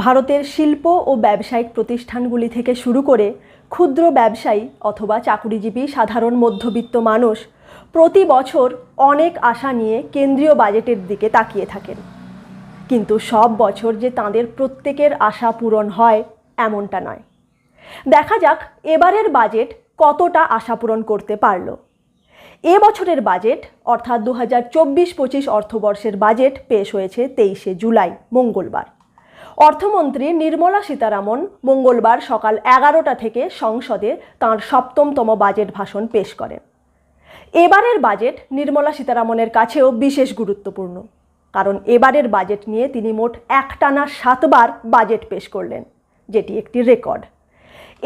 ভারতের শিল্প ও ব্যবসায়িক প্রতিষ্ঠানগুলি থেকে শুরু করে ক্ষুদ্র ব্যবসায়ী অথবা চাকুরিজীবী সাধারণ মধ্যবিত্ত মানুষ প্রতি বছর অনেক আশা নিয়ে কেন্দ্রীয় বাজেটের দিকে তাকিয়ে থাকেন। কিন্তু সব বছর যে তাঁদের প্রত্যেকের আশা পূরণ হয় এমনটা নয়। দেখা যাক এবারের বাজেট কতটা আশা পূরণ করতে পারল। এ বছরের বাজেট অর্থাৎ 2024-25 অর্থবর্ষের বাজেট পেশ হয়েছে 23শে জুলাই মঙ্গলবার। অর্থমন্ত্রী নির্মলা সীতারামন মঙ্গলবার সকাল 11টা থেকে সংসদে তাঁর 7তম বাজেট ভাষণ পেশ করেন। এবারের বাজেট নির্মলা সীতারামনের কাছেও বিশেষ গুরুত্বপূর্ণ, কারণ এবারের বাজেট নিয়ে তিনি মোট একটানা 7বার বাজেট পেশ করলেন, যেটি একটি রেকর্ড।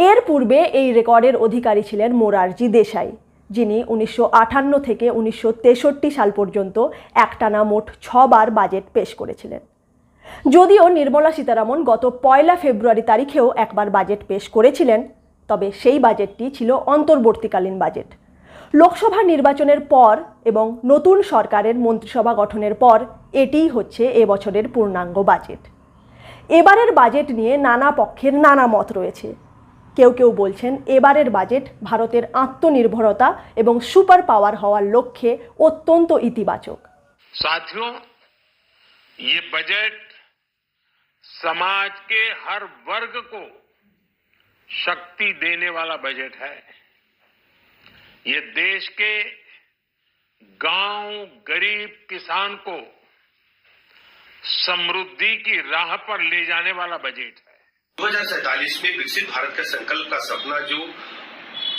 এর পূর্বে এই রেকর্ডের অধিকারী ছিলেন মোরারজি দেশাই, যিনি 1958 থেকে 1963 সাল পর্যন্ত একটানা মোট 6বার বাজেট পেশ করেছিলেন। যদিও নির্মলা সীতারামন গত 1 ফেব্রুয়ারি তারিখেও একবার বাজেট পেশ করেছিলেন, তবে সেই বাজেটটি ছিল অন্তর্বর্তীকালীন বাজেট। লোকসভা নির্বাচনের পর এবং নতুন সরকারের মন্ত্রিসভা গঠনের পর এটিই হচ্ছে এবছরের পূর্ণাঙ্গ বাজেট। এবারের বাজেট নিয়ে নানা পক্ষের নানা মত রয়েছে। কেউ কেউ বলছেন এবারের বাজেট ভারতের আত্মনির্ভরতা এবং সুপার পাওয়ার হওয়ার লক্ষ্যে অত্যন্ত ইতিবাচক। साथियों, ये बजट समाज के हर वर्ग को शक्ति देने वाला बजट है। ये देश के गांव, गरीब किसान को समृद्धि की राह पर ले जाने वाला बजट है। 2047 में विकसित भारत का संकल्प का सपना जो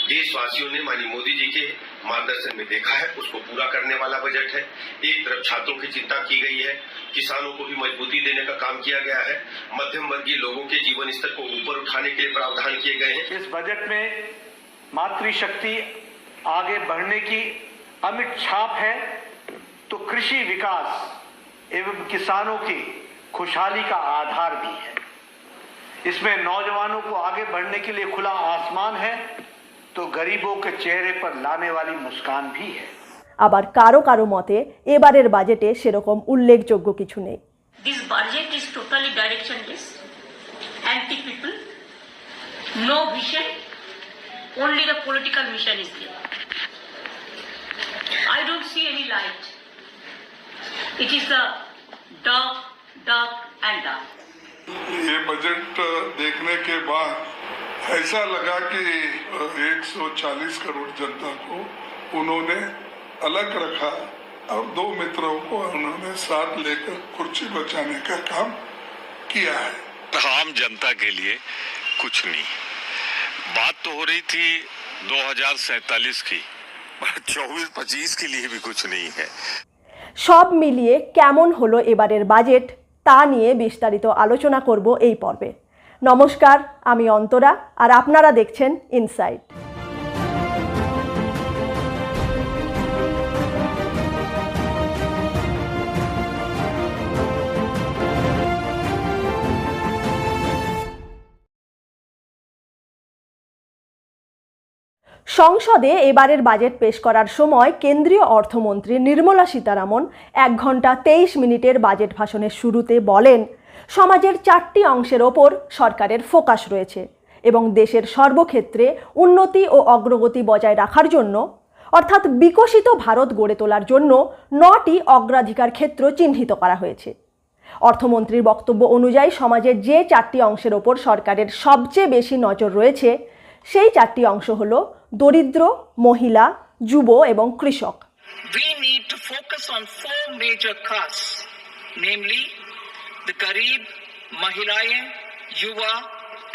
देशवासियों ने माननीय मोदी जी के मार्गदर्शन में देखा है, उसको पूरा करने वाला बजट है। एक तरफ छात्रों की चिंता की गई है, किसानों को भी मजबूती देने का काम किया गया है, मध्यम वर्गीय लोगों के जीवन स्तर को ऊपर उठाने के लिए प्रावधान किए गए हैं। इस बजट में मातृशक्ति आगे बढ़ने की अमिट छाप है, तो कृषि विकास एवं किसानों की खुशहाली का आधार भी है। इसमें नौजवानों को आगे बढ़ने के लिए खुला आसमान है, तो गरीबों के चेहरे पर लाने वाली मुस्कान भी है। আবার কারো কারো মতে এবারের বাজেটে সেরকম উল্লেখযোগ্য কিছু নেই। This budget is totally directionless, anti-people, no vision, only the political mission is there. I don't see any light. It is the dark, dark and dark. ये बजट देखने के बाद ऐसा लगा कि 140 करोड़ जनता को उन्होंने अलग रखा और दो मित्रों को उन्होंने साथ लेकर कुर्सी बचाने का काम किया है। आम जनता के लिए कुछ नहीं। बात तो हो रही थी 2047 की, 24-25 के लिए भी कुछ नहीं है। সব মিলিয়ে কেমন হলো এবারের বাজেট তা নিয়ে বিস্তারিত আলোচনা করব এই পর্বে। নমস্কার, আমি অন্তরা আর আপনারা দেখছেন ইনসাইট। সংসদে এবারের বাজেট পেশ করার সময় কেন্দ্রীয় অর্থমন্ত্রী নির্মলা সীতারামন 1 ঘন্টা 23 মিনিটের বাজেট ভাষণের শুরুতে বলেন, সমাজের 4টি অংশের ওপর সরকারের ফোকাস রয়েছে এবং দেশের সর্বক্ষেত্রে উন্নতি ও অগ্রগতি বজায় রাখার জন্য, অর্থাৎ বিকশিত ভারত গড়ে তোলার জন্য 9টি অগ্রাধিকার ক্ষেত্র চিহ্নিত করা হয়েছে। অর্থমন্ত্রীর বক্তব্য অনুযায়ী সমাজের যে 4টি অংশের ওপর সরকারের সবচেয়ে বেশি নজর রয়েছে সেই 4টি অংশ হলো দরিদ্র, মহিলা, যুব এবং কৃষক। We need to focus on 4 major castes, namely the Garib, Mahilayen, Yuva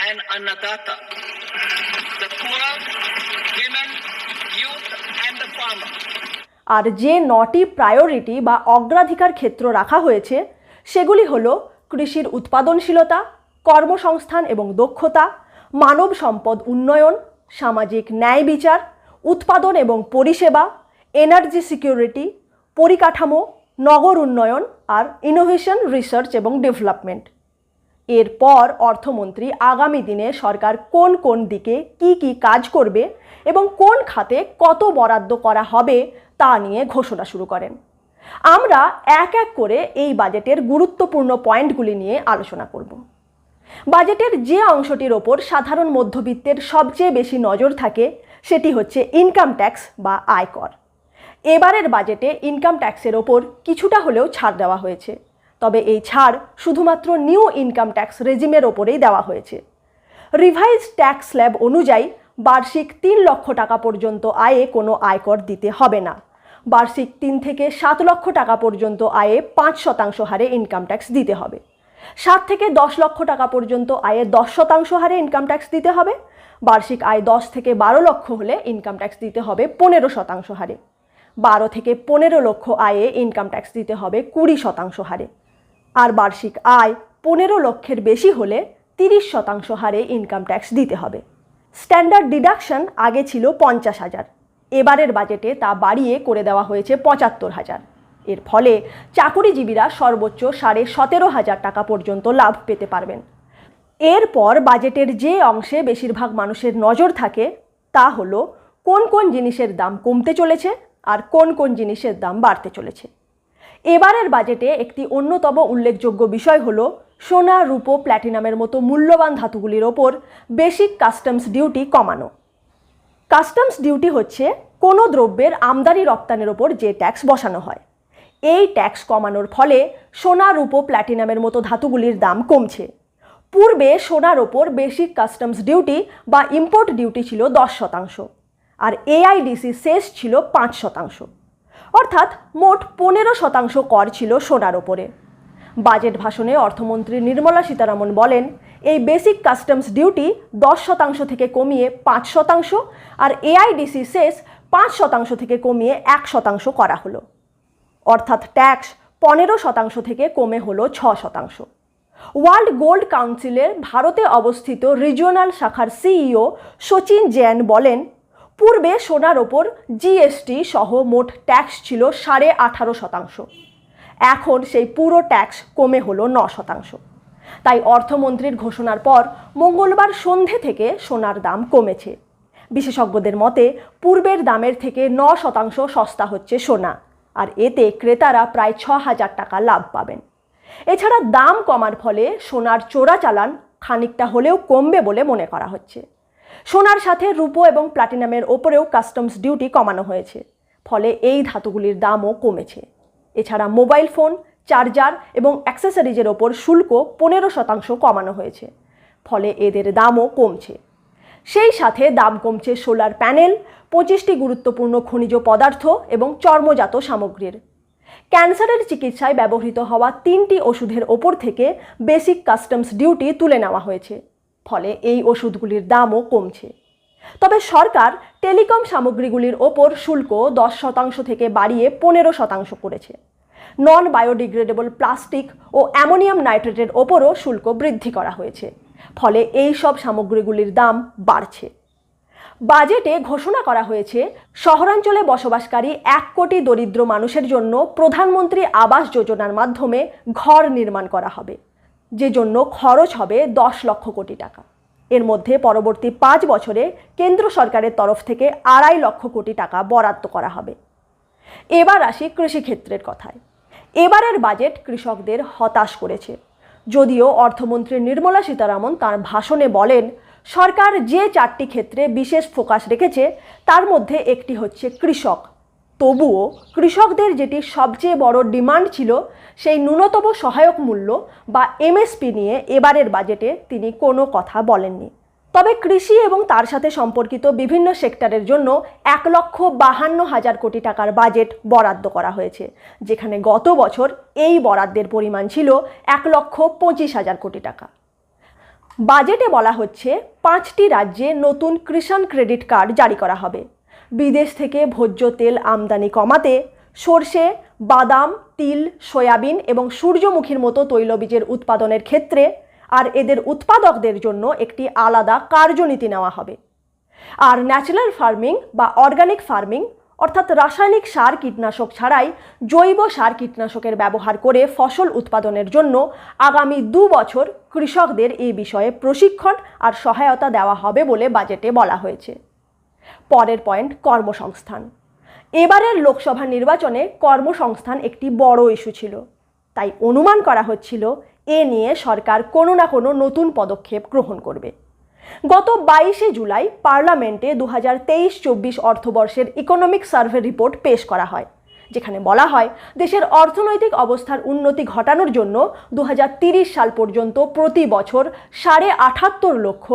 and Annadata, the poor, women, youth and the farmer. আর যে 9টি প্রায়োরিটি বা অগ্রাধিকার ক্ষেত্র রাখা হয়েছে সেগুলি হলো কৃষির উৎপাদনশীলতা, কর্মসংস্থান এবং দক্ষতা, মানব সম্পদ উন্নয়ন, সামাজিক ন্যায় বিচার, উৎপাদন এবং পরিষেবা, এনার্জি সিকিউরিটি, পরিকাঠামো, নগর উন্নয়ন আর ইনোভেশন, রিসার্চ এবং ডেভেলপমেন্ট। এরপর অর্থমন্ত্রী আগামী দিনে সরকার কোন কোন দিকে কি কি কাজ করবে এবং কোন খাতে কত বরাদ্দ করা হবে তা নিয়ে ঘোষণা শুরু করেন। আমরা এক এক করে এই বাজেটের গুরুত্বপূর্ণ পয়েন্টগুলি নিয়ে আলোচনা করব। বাজেটের যে অংশটির ওপর সাধারণ মধ্যবিত্তের সবচেয়ে বেশি নজর থাকে সেটি হচ্ছে ইনকাম ট্যাক্স বা আয়কর। এবারের বাজেটে ইনকাম ট্যাক্সের ওপর কিছুটা হলেও ছাড় দেওয়া হয়েছে, তবে এই ছাড় শুধুমাত্র নিউ ইনকাম ট্যাক্স রেজিমের ওপরেই দেওয়া হয়েছে। রিভাইজ ট্যাক্স স্ল্যাব অনুযায়ী বার্ষিক 3 লক্ষ টাকা পর্যন্ত আয়ে কোনো আয়কর দিতে হবে না। বার্ষিক 3 থেকে 7 লক্ষ টাকা পর্যন্ত আয়ে 5% হারে ইনকাম ট্যাক্স দিতে হবে। 7 থেকে 10 লক্ষ টাকা পর্যন্ত আয়ে 10% হারে ইনকাম ট্যাক্স দিতে হবে। বার্ষিক আয় 10 থেকে 12 লক্ষ হলে ইনকাম ট্যাক্স দিতে হবে 15% হারে। 12 থেকে 15 লক্ষ আয়ে ইনকাম ট্যাক্স দিতে হবে 20% হারে। আর বার্ষিক আয় 15 লক্ষের বেশি হলে 30% হারে ইনকাম ট্যাক্স দিতে হবে। স্ট্যান্ডার্ড ডিডাকশন আগে ছিল 50,000, এবারের বাজেটে তা বাড়িয়ে করে দেওয়া হয়েছে 75,000। এর ফলে চাকুরিজীবীরা সর্বোচ্চ 17,500 টাকা পর্যন্ত লাভ পেতে পারবেন। এরপর বাজেটের যে অংশে বেশিরভাগ মানুষের নজর থাকে তা হলো কোন কোন জিনিসের দাম কমতে চলেছে আর কোন কোন জিনিসের দাম বাড়তে চলেছে। এবারের বাজেটে একটি অন্যতম উল্লেখযোগ্য বিষয় হলো সোনা, রূপো, প্ল্যাটিনামের মতো মূল্যবান ধাতুগুলির ওপর বেসিক কাস্টমস ডিউটি কমানো। কাস্টমস ডিউটি হচ্ছে কোনো দ্রব্যের আমদানি রপ্তানির ওপর যে ট্যাক্স বসানো হয়। এই ট্যাক্স কমানোর ফলে সোনা, রূপো, প্ল্যাটিনামের মতো ধাতুগুলির দাম কমছে। পূর্বে সোনার ওপর বেসিক কাস্টমস ডিউটি বা ইম্পোর্ট ডিউটি ছিল 10% আর এআইডিসি সেস ছিল 5%, অর্থাৎ মোট 15% কর ছিল সোনার ওপরে। বাজেট ভাষণে অর্থমন্ত্রী নির্মলা সীতারামন বলেন, এই বেসিক কাস্টমস ডিউটি 10% থেকে কমিয়ে 5% আর এআইডিসি সেস 5% থেকে কমিয়ে 1% করা হলো, অর্থাৎ ট্যাক্স 15% থেকে কমে হলো 6%। ওয়ার্ল্ড গোল্ড কাউন্সিলের ভারতে অবস্থিত রিজিওনাল শাখার সিইও সচিন জৈন বলেন, পূর্বে সোনার ওপর জিএসটি সহ মোট ট্যাক্স ছিল 18.5%, এখন সেই পুরো ট্যাক্স কমে হলো 9%। তাই অর্থমন্ত্রীর ঘোষণার পর মঙ্গলবার সন্ধে থেকে সোনার দাম কমেছে। বিশেষজ্ঞদের মতে পূর্বের দামের থেকে 9% সস্তা হচ্ছে সোনা, আর এতে ক্রেতারা প্রায় 6,000 টাকা লাভ পাবেন। এছাড়া দাম কমার ফলে সোনার চোরাচালান খানিকটা হলেও কমবে বলে মনে করা হচ্ছে। সোনার সাথে রূপো এবং প্লাটিনামের ওপরেও কাস্টমস ডিউটি কমানো হয়েছে, ফলে এই ধাতুগুলির দামও কমেছে। এছাড়া মোবাইল ফোন, চার্জার এবং অ্যাক্সেসরিজের ওপর শুল্ক 15% কমানো হয়েছে, ফলে এদের দামও কমছে। সেই সাথে দাম কমছে সোলার প্যানেল, 25টি গুরুত্বপূর্ণ খনিজ পদার্থ এবং চর্মজাত সামগ্রীর। ক্যান্সারের চিকিৎসায় ব্যবহৃত হওয়া 3টি ওষুধের ওপর থেকে বেসিক কাস্টমস ডিউটি তুলে নেওয়া হয়েছে, ফলে এই ওষুধগুলির দামও কমছে। তবে সরকার টেলিকম সামগ্রীগুলির ওপর শুল্ক 10% থেকে বাড়িয়ে 15% করেছে। নন বায়োডিগ্রেডেবল প্লাস্টিক ও অ্যামোনিয়াম নাইট্রেটের ওপরও শুল্ক বৃদ্ধি করা হয়েছে, ফলে এই সব সামগ্রীগুলির দাম বাড়ছে। বাজেটে ঘোষণা করা হয়েছে শহরাঞ্চলে বসবাসকারী 1 কোটি দরিদ্র মানুষের জন্য প্রধানমন্ত্রী আবাস যোজনার মাধ্যমে ঘর নির্মাণ করা হবে, যে জন্য খরচ হবে 10 লক্ষ কোটি টাকা। এর মধ্যে পরবর্তী 5 বছরে কেন্দ্র সরকারের তরফ থেকে 2.5 লক্ষ কোটি টাকা বরাদ্দ করা হবে। এবার আসি কৃষিক্ষেত্রের কথায়। এবারের বাজেট কৃষকদের হতাশ করেছে। যদিও অর্থমন্ত্রী নির্মলা সীতারামন তার ভাষণে বলেন, সরকার যে 4টি ক্ষেত্রে বিশেষ ফোকাস রেখেছে তার মধ্যে একটি হচ্ছে কৃষক। তবুও কৃষকদের যেটি সবচেয়ে বড় ডিমান্ড ছিল, সেই ন্যূনতম সহায়ক মূল্য বা এমএসপি নিয়ে এবারের বাজেটে তিনি কোনো কথা বলেননি। তবে কৃষি এবং তার সাথে সম্পর্কিত বিভিন্ন সেক্টরের জন্য 1,52,000 কোটি টাকার বাজেট বরাদ্দ করা হয়েছে, যেখানে গত বছর এই বরাদ্দের পরিমাণ ছিল 1,25,000 কোটি টাকা। বাজেটে বলা হচ্ছে 5টি রাজ্যে নতুন কিষাণ ক্রেডিট কার্ড জারি করা হবে। বিদেশ থেকে ভোজ্য তেল আমদানি কমাতে সরষে, বাদাম, তিল, সয়াবিন এবং সূর্যমুখীর মতো তৈলবীজের উৎপাদনের ক্ষেত্রে আর এদের উৎপাদকদের জন্য একটি আলাদা কার্যনীতি নেওয়া হবে। আর ন্যাচারাল ফার্মিং বা অর্গানিক ফার্মিং, অর্থাৎ রাসায়নিক সার কীটনাশক ছাড়াই জৈব সার কীটনাশকের ব্যবহার করে ফসল উৎপাদনের জন্য আগামী 2 বছর কৃষকদের এই বিষয়ে প্রশিক্ষণ আর সহায়তা দেওয়া হবে বলে বাজেটে বলা হয়েছে। পরের পয়েন্ট, কর্মসংস্থান। এবারের লোকসভা নির্বাচনে কর্মসংস্থান একটি বড় ইস্যু ছিল, তাই অনুমান করা হচ্ছিল এ নিয়ে সরকার কোনো না কোনো নতুন পদক্ষেপ গ্রহণ করবে। গত 22শে জুলাই পার্লামেন্টে 2023-24 অর্থবর্ষের ইকোনমিক সার্ভে রিপোর্ট পেশ করা হয়, যেখানে বলা হয় দেশের অর্থনৈতিক অবস্থার উন্নতি ঘটানোর জন্য 2030 সাল পর্যন্ত প্রতি বছর 78.5 লক্ষ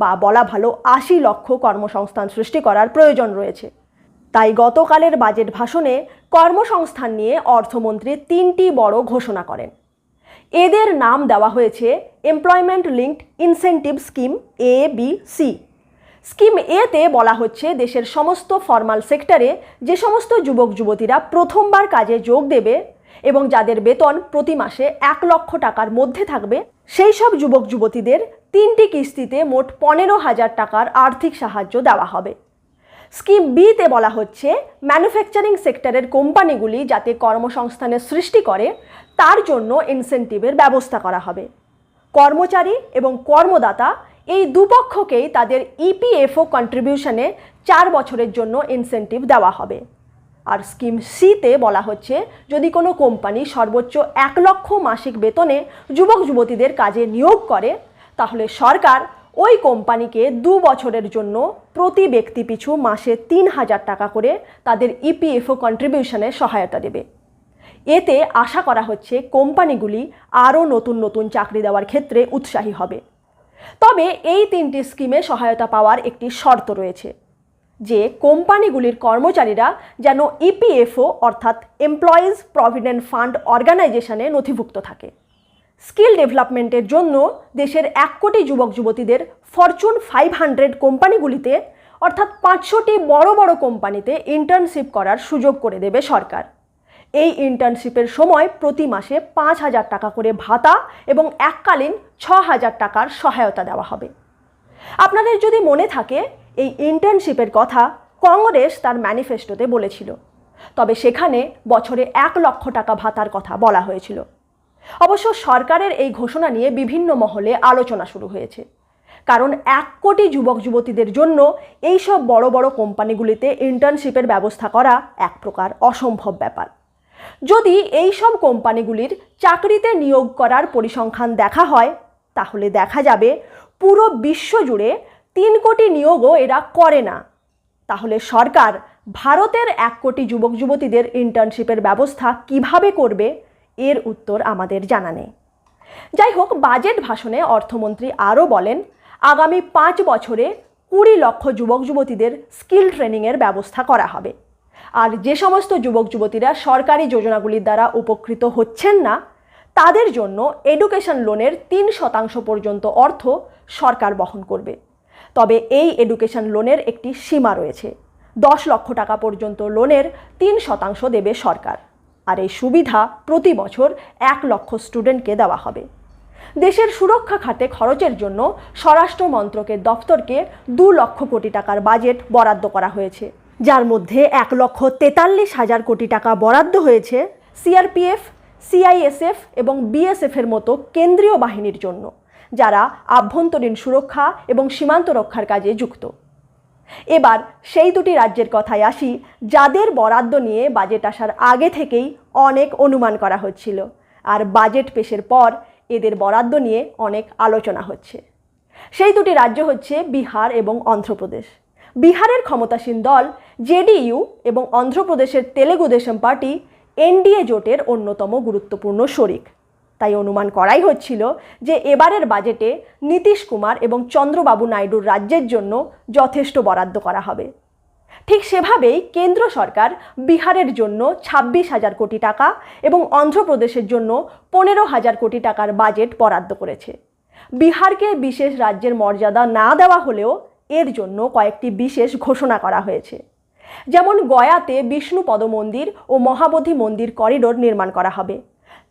বা বলা ভালো 80 লক্ষ কর্মসংস্থান সৃষ্টি করার প্রয়োজন রয়েছে। তাই গতকালের বাজেট ভাষণে কর্মসংস্থান নিয়ে অর্থমন্ত্রী 3টি বড় ঘোষণা করেন। এদের নাম দেওয়া হয়েছে employment linked incentive scheme ABC। Scheme এতে বলা হচ্ছে দেশের সমস্ত ফর্মাল সেক্টরে যে সমস্ত যুবক যুবতীরা প্রথমবার কাজে যোগ দেবে এবং যাদের বেতন প্রতি মাসে 1 লক্ষ টাকার মধ্যে থাকবে, সেই সব যুবক যুবতীদের 3টি কিস্তিতে মোট 15,000 টাকার আর্থিক সাহায্য দেওয়া হবে। স্কিম বিতে বলা হচ্ছে ম্যানুফ্যাকচারিং সেক্টরের কোম্পানিগুলি যাতে কর্মসংস্থানের সৃষ্টি করে তার জন্য ইনসেন্টিভের ব্যবস্থা করা হবে। কর্মচারী এবং কর্মদাতা এই দুপক্ষকেই তাদের EPFO কন্ট্রিবিউশনে 4 বছরের জন্য ইনসেন্টিভ দেওয়া হবে। আর স্কিম সিতে বলা হচ্ছে যদি কোনো কোম্পানি সর্বোচ্চ 1 লক্ষ মাসিক বেতনে যুবক যুবতীদের কাজে নিয়োগ করে তাহলে সরকার ওই কোম্পানিকে 2 বছরের জন্য প্রতি ব্যক্তি পিছু মাসে 3,000 টাকা করে তাদের EPFO কন্ট্রিবিউশনে সহায়তা দেবে। এতে আশা করা হচ্ছে কোম্পানিগুলি আরও নতুন নতুন চাকরি দেওয়ার ক্ষেত্রে উৎসাহী হবে। তবে এই 3টি স্কিমে সহায়তা পাওয়ার একটি শর্ত রয়েছে, যে কোম্পানিগুলির কর্মচারীরা যেন EPFO অর্থাৎ এমপ্লয়িজ প্রভিডেন্ট ফান্ড অর্গানাইজেশনে নথিভুক্ত থাকে। স্কিল ডেভেলপমেন্টের জন্য দেশের 1 কোটি যুবক যুবতীদের ফরচুন 500 কোম্পানিগুলিতে অর্থাৎ 500টি বড় বড় কোম্পানিতে ইন্টার্নশিপ করার সুযোগ করে দেবে সরকার। এই ইন্টার্নশিপের সময় প্রতি মাসে 5,000 টাকা করে ভাতা এবং এককালীন 6,000 টাকার সহায়তা দেওয়া হবে। আপনাদের যদি মনে থাকে, এই ইন্টার্নশিপের কথা কংগ্রেস তার ম্যানিফেস্টোতে বলেছিল, তবে সেখানে বছরে 1 লক্ষ টাকা ভাতার কথা বলা হয়েছিল। অবশ্য সরকারের এই ঘোষণা নিয়ে বিভিন্ন মহলে আলোচনা শুরু হয়েছে, কারণ 1 কোটি যুবক যুবতীদের জন্য এই সব বড় বড় কোম্পানিগুলিতে ইন্টার্নশিপের ব্যবস্থা করা এক প্রকার অসম্ভব ব্যাপার। যদি এই সব কোম্পানিগুলির চাকরিতে নিয়োগ করার পরিসংখ্যান দেখা হয় তাহলে দেখা যাবে পুরো বিশ্ব জুড়ে 3 কোটি নিয়োগও এরা করে না। তাহলে সরকার ভারতের 1 কোটি যুবক যুবতীদের ইন্টার্নশিপের ব্যবস্থা কিভাবে করবে, এর উত্তর আমাদের জানা নেই। যাই হোক, বাজেট ভাষণে অর্থমন্ত্রী আরও বলেন আগামী 5 বছরে 20 লক্ষ যুবক যুবতীদের স্কিল ট্রেনিংয়ের ব্যবস্থা করা হবে। আর যে সমস্ত যুবক যুবতীরা সরকারি যোজনাগুলির দ্বারা উপকৃত হচ্ছেন না তাদের জন্য এডুকেশন লোনের 3% পর্যন্ত অর্থ সরকার বহন করবে। তবে এই এডুকেশন লোনের একটি সীমা রয়েছে, 10 লক্ষ টাকা পর্যন্ত লোনের 3% দেবে সরকার। আর এই সুবিধা প্রতি বছর 1 লক্ষ স্টুডেন্টকে দেওয়া হবে। দেশের সুরক্ষা খাতে খরচের জন্য স্বরাষ্ট্র মন্ত্রকের দপ্তরকে 2 লক্ষ কোটি টাকার বাজেট বরাদ্দ করা হয়েছে, যার মধ্যে 1,43,000 কোটি টাকা বরাদ্দ হয়েছে CRPF, CISF এবং BSF এর মতো কেন্দ্রীয় বাহিনীর জন্য, যারা আভ্যন্তরীণ সুরক্ষা এবং সীমান্ত রক্ষার কাজে যুক্ত। এবার সেই 2টি রাজ্যের কথায় আসি যাদের বরাদ্দ নিয়ে বাজেট আসার আগে থেকেই অনেক অনুমান করা হচ্ছিল, আর বাজেট পেশের পর এদের বরাদ্দ নিয়ে অনেক আলোচনা হচ্ছে। সেই 2টি রাজ্য হচ্ছে বিহার এবং অন্ধ্রপ্রদেশ। বিহারের ক্ষমতাসীন দল JDU এবং অন্ধ্রপ্রদেশের তেলেগু দেশম পার্টি NDA জোটের অন্যতম গুরুত্বপূর্ণ শরিক। তাই অনুমান করাই হচ্ছিল যে এবারের বাজেটে নীতিশ কুমার এবং চন্দ্রবাবু নাইডুর রাজ্যের জন্য যথেষ্ট বরাদ্দ করা হবে। ঠিক সেভাবেই কেন্দ্র সরকার বিহারের জন্য 26,000 কোটি টাকা এবং অন্ধ্রপ্রদেশের জন্য 15,000 কোটি টাকার বাজেট বরাদ্দ করেছে। বিহারকে বিশেষ রাজ্যের মর্যাদা না দেওয়া হলেও এর জন্য কয়েকটি বিশেষ ঘোষণা করা হয়েছে। যেমন গয়াতে বিষ্ণুপদ মন্দির ও মহাবোধি মন্দির করিডোর নির্মাণ করা হবে,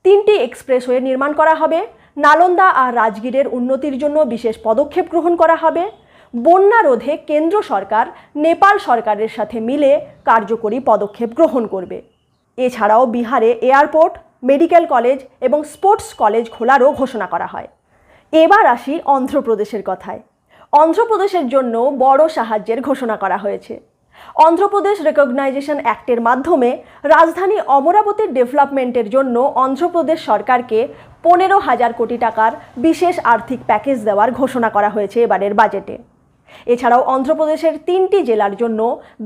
3টি এক্সপ্রেসওয়ে নির্মাণ করা হবে, নালন্দা আর রাজগীরের উন্নতির জন্য বিশেষ পদক্ষেপ গ্রহণ করা হবে, বন্যা রোধে কেন্দ্র সরকার নেপাল সরকারের সাথে মিলে কার্যকরী পদক্ষেপ গ্রহণ করবে। এছাড়াও বিহারে এয়ারপোর্ট, মেডিকেল কলেজ এবং স্পোর্টস কলেজ খোলারও ঘোষণা করা হয়। এবার আসি অন্ধ্রপ্রদেশের কথায়। অন্ধ্রপ্রদেশের জন্য বড় সাহায্যের ঘোষণা করা হয়েছে। অন্ধ্রপ্রদেশ রেকগনাইজেশন অ্যাক্টের মাধ্যমে রাজধানী অমরাবতীর ডেভেলপমেন্টের জন্য অন্ধ্রপ্রদেশ সরকারকে 15,000 কোটি টাকার বিশেষ আর্থিক প্যাকেজ দেওয়ার ঘোষণা করা হয়েছে এবারের বাজেটে। এছাড়াও অন্ধ্রপ্রদেশের 3টি জেলার জন্য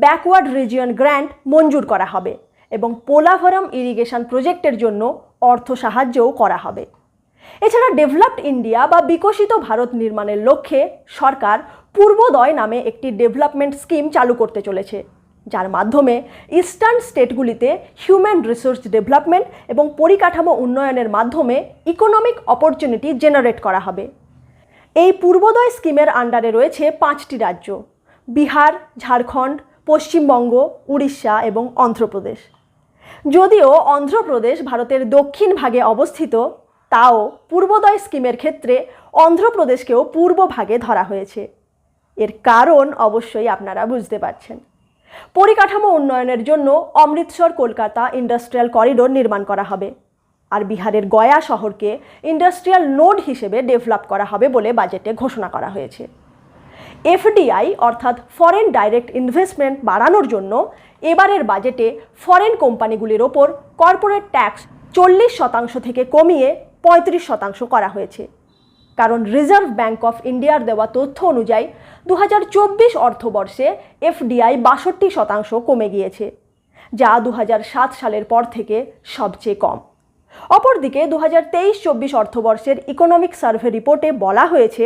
ব্যাকওয়ার্ড রিজিয়ন গ্র্যান্ট মঞ্জুর করা হবে এবং পোলাভরম ইরিগেশন প্রজেক্টের জন্য অর্থ সাহায্যও করা হবে। এছাড়া ডেভেলপড ইন্ডিয়া বা বিকশিত ভারত নির্মাণের লক্ষ্যে সরকার পূর্বোদয় নামে একটি ডেভেলপমেন্ট স্কিম চালু করতে চলেছে, যার মাধ্যমে ইস্টার্ন স্টেটগুলিতে হিউম্যান রিসোর্স ডেভেলপমেন্ট এবং পরিকাঠামো উন্নয়নের মাধ্যমে ইকোনমিক অপরচুনিটি জেনারেট করা হবে। এই পূর্বোদয় স্কিমের আন্ডারে রয়েছে 5টি রাজ্য: বিহার, ঝাড়খণ্ড, পশ্চিমবঙ্গ, উড়িষ্যা এবং অন্ধ্রপ্রদেশ। যদিও অন্ধ্রপ্রদেশ ভারতের দক্ষিণ ভাগে অবস্থিত, তাও পূর্বোদয় স্কিমের ক্ষেত্রে অন্ধ্রপ্রদেশকেও পূর্ব ভাগে ধরা হয়েছে। এর কারণ অবশ্যই আপনারা বুঝতে পারছেন। পরিকাঠামো উন্নয়নের জন্য অমৃতসর কলকাতা ইন্ডাস্ট্রিয়াল করিডোর নির্মাণ করা হবে, আর বিহারের গয়া শহরকে ইন্ডাস্ট্রিয়াল নোড হিসেবে ডেভেলপ করা হবে বলে বাজেটে ঘোষণা করা হয়েছে। এফডিআই অর্থাৎ ফরেন ডাইরেক্ট ইনভেস্টমেন্ট বাড়ানোর জন্য এবারের বাজেটে ফরেন কোম্পানিগুলির ওপর কর্পোরেট ট্যাক্স 40% থেকে কমিয়ে 35% করা হয়েছে। কারণ রিজার্ভ ব্যাঙ্ক অফ ইন্ডিয়ার দেওয়া তথ্য অনুযায়ী 2024 অর্থবর্ষে এফডিআই 62% কমে গিয়েছে, যা 2007 সালের পর থেকে সবচেয়ে কম। অপরদিকে 2023-24 অর্থবর্ষের ইকোনমিক সার্ভে রিপোর্টে বলা হয়েছে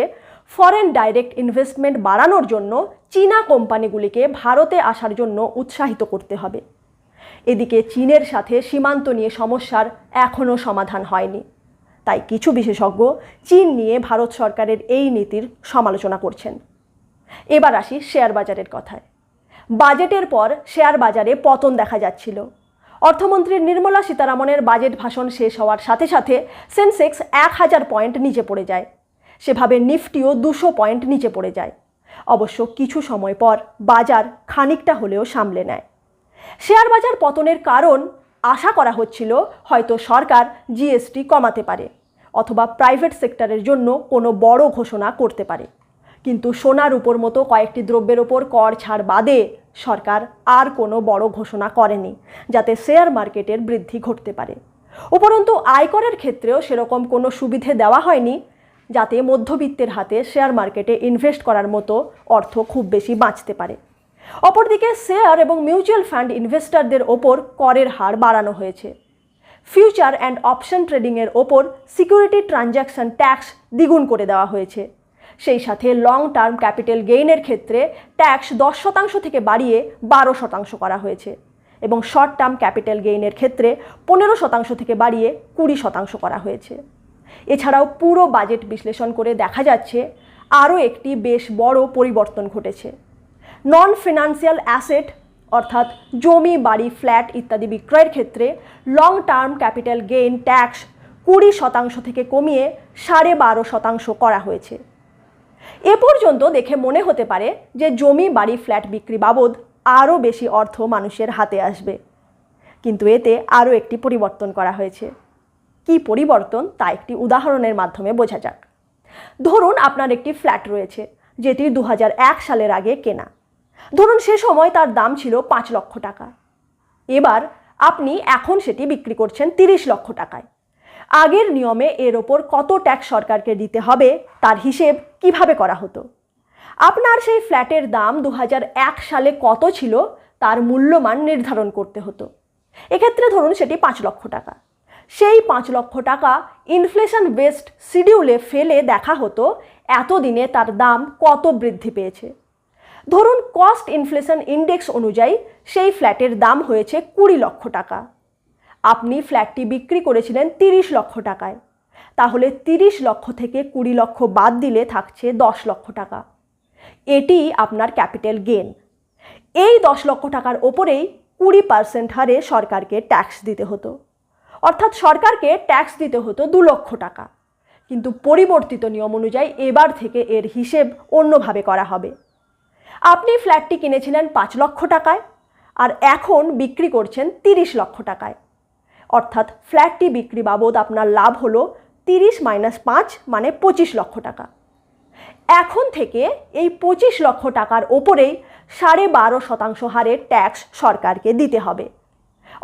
ফরেন ডাইরেক্ট ইনভেস্টমেন্ট বাড়ানোর জন্য চীনা কোম্পানিগুলিকে ভারতে আসার জন্য উৎসাহিত করতে হবে। এদিকে চীনের সাথে সীমান্ত নিয়ে সমস্যার এখনও সমাধান হয়নি, তাই কিছু বিশেষজ্ঞ চীন নিয়ে ভারত সরকারের এই নীতির সমালোচনা করছেন। এবার আসি শেয়ার বাজারের কথায়। বাজেটের পর শেয়ার বাজারে পতন দেখা যাচ্ছিল। অর্থমন্ত্রী নির্মলা সীতারামনের বাজেট ভাষণ শেষ হওয়ার সাথে সাথে সেন্সেক্স 1000 পয়েন্ট নিচে পড়ে যায়। সেভাবে নিফটিও 200 পয়েন্ট নিচে পড়ে যায়। অবশ্য কিছু সময় পর বাজার খানিকটা হলেও সামলে নেয়। শেয়ার বাজার পতনের কারণ আশা করা হচ্ছিল হয়তো সরকার জিএসটি কমাতে পারে অথবা প্রাইভেট সেক্টরের জন্য কোনো বড় ঘোষণা করতে পারে, কিন্তু সোনার উপর মতো কয়েকটি দ্রব্যের ওপর কর ছাড় বাদে সরকার আর কোনো বড় ঘোষণা করেনি যাতে শেয়ার মার্কেটের বৃদ্ধি ঘটতে পারে। উপরন্তু আয়করের ক্ষেত্রেও সেরকম কোনো সুবিধে দেওয়া হয়নি যাতে মধ্যবিত্তের হাতে শেয়ার মার্কেটে ইনভেস্ট করার মতো অর্থ খুব বেশি বাঁচতে পারে। অপরদিকে শেয়ার এবং মিউচুয়াল ফান্ড ইনভেস্টরদের ওপর করের হার বাড়ানো হয়েছে। ফিউচার অ্যান্ড অপশন ট্রেডিংয়ের ওপর সিকিউরিটি ট্রানজ্যাকশন ট্যাক্স দ্বিগুণ করে দেওয়া হয়েছে। সেই সাথে লং টার্ম ক্যাপিটাল গেইনের ক্ষেত্রে ট্যাক্স 10% থেকে বাড়িয়ে 12% করা হয়েছে এবং শর্ট টার্ম ক্যাপিটাল গেইনের ক্ষেত্রে 15% থেকে বাড়িয়ে 20% করা হয়েছে। এছাড়াও পুরো বাজেট বিশ্লেষণ করে দেখা যাচ্ছে আরও একটি বেশ বড় পরিবর্তন ঘটেছে। নন ফিনান্সিয়াল অ্যাসেট অর্থাৎ জমি, বাড়ি, ফ্ল্যাট ইত্যাদি বিক্রয়ের ক্ষেত্রে long term capital gain tax 20% থেকে কমিয়ে 12.5% করা হয়েছে। এ পর্যন্ত দেখে মনে হতে পারে যে জমি, বাড়ি, ফ্ল্যাট বিক্রি বাবদ আরও বেশি অর্থ মানুষের হাতে আসবে, কিন্তু এতে আরও একটি পরিবর্তন করা হয়েছে। কি পরিবর্তন তা একটি উদাহরণের মাধ্যমে বোঝা যাক। ধরুন আপনার একটি ফ্ল্যাট রয়েছে যেটি 2001 সালের আগে কেনা। ধরুন সে সময় তার দাম ছিল 5 লক্ষ টাকা। এবার আপনি এখন সেটি বিক্রি করছেন 30 লক্ষ টাকায়। আগের নিয়মে এর ওপর কত ট্যাক্স সরকারকে দিতে হবে তার হিসেব কিভাবে করা হতো? আপনার সেই ফ্ল্যাটের দাম 2001 সালে কত ছিল তার মূল্যমান নির্ধারণ করতে হতো। এক্ষেত্রে ধরুন সেটি 5 লক্ষ টাকা। সেই 5 লক্ষ টাকা ইনফ্লেশন বেসড শিডিউলে ফেলে দেখা হতো এতদিনে তার দাম কত বৃদ্ধি পেয়েছে। ধরুন কস্ট ইনফ্লেশন ইন্ডেক্স অনুযায়ী সেই ফ্ল্যাটের দাম হয়েছে 20 লক্ষ টাকা। আপনি ফ্ল্যাটটি বিক্রি করেছিলেন 30 লক্ষ টাকায়। তাহলে 30 লক্ষ থেকে 20 লক্ষ বাদ দিলে থাকছে 10 লক্ষ টাকা। এটি আপনার ক্যাপিটাল গেন। এই 10 লক্ষ টাকার ওপরেই 20% হারে সরকারকে ট্যাক্স দিতে হতো। অর্থাৎ সরকারকে ট্যাক্স দিতে হতো 2 লক্ষ টাকা। কিন্তু পরিবর্তিত নিয়ম অনুযায়ী এবার থেকে এর হিসেব অন্যভাবে করা হবে। আপনি ফ্ল্যাটটি কিনেছিলেন 5 লক্ষ টাকায় আর এখন বিক্রি করছেন 30 লক্ষ টাকায়। অর্থাৎ ফ্ল্যাটটি বিক্রি বাবদ আপনার লাভ হলো 30 - 5 মানে 25 লক্ষ টাকা। এখন থেকে এই 25 লক্ষ টাকার ওপরেই 12.5% হারে ট্যাক্স সরকারকে দিতে হবে।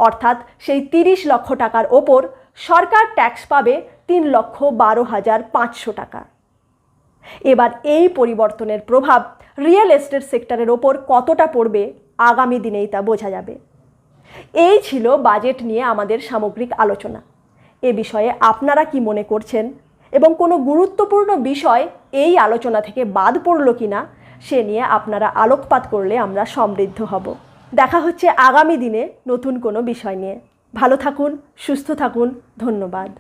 অর্থাৎ সেই 30 লক্ষ টাকার ওপর সরকার ট্যাক্স পাবে 3,12,500 টাকা। এবার এই পরিবর্তনের প্রভাব রিয়েল এস্টেট সেক্টরের ওপর কতটা পড়বে আগামী দিনেই তা বোঝা যাবে। এই ছিল বাজেট নিয়ে আমাদের সামগ্রিক আলোচনা। এ বিষয়ে আপনারা কি মনে করছেন এবং কোনো গুরুত্বপূর্ণ বিষয় এই আলোচনা থেকে বাদ পড়ল কিনা সে নিয়ে আপনারা আলোকপাত করলে আমরা সমৃদ্ধ হব। দেখা হচ্ছে আগামী দিনে নতুন কোনো বিষয় নিয়ে। ভালো থাকুন, সুস্থ থাকুন, ধন্যবাদ।